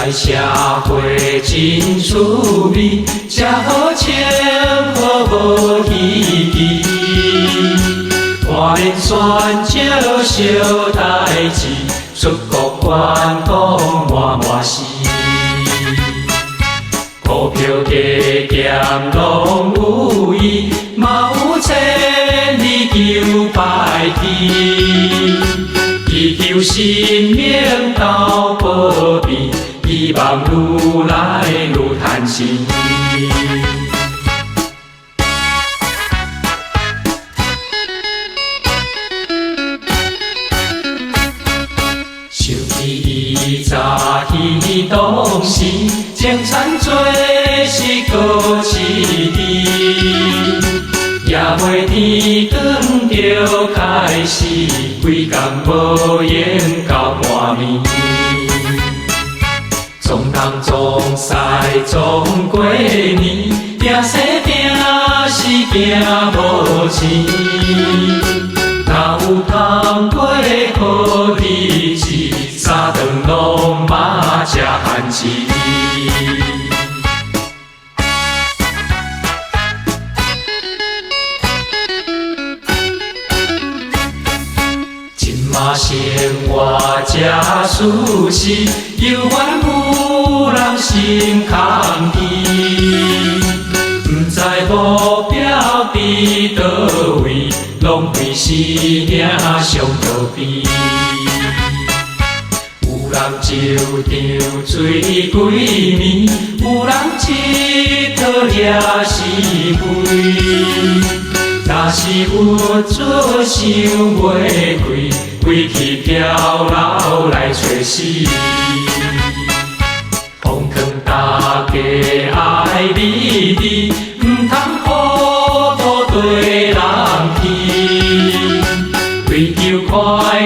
在社会真趣味，吃好穿好无稀奇。换年选少小代志，出国观光满满是。股票加减拢有意，嘛有千里求拜天。祈求生命到保庇，希望愈来愈叹息。想起伊早起当时，种田做是过一滴。也袂天光就开始，规工无闲到半暝。总东总西总过年，拼生拼死惊无钱。若有通过好日子，三顿拢嘛吃番薯。生活这舒适，犹原有人心空虚。不知目标伫倒位，浪费生命上可悲。有人就场水几暝，有人佚佗掠是非。若是佛祖想袂开，归去飘流来找死。奉劝大家爱理智，唔通糊涂对人欺。追求快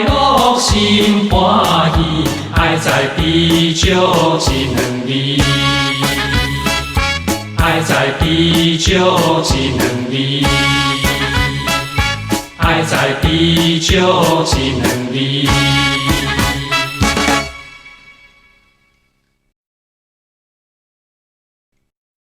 乐心欢喜，爱在知足一两字。爱在知足一两字。爱在知足一两字。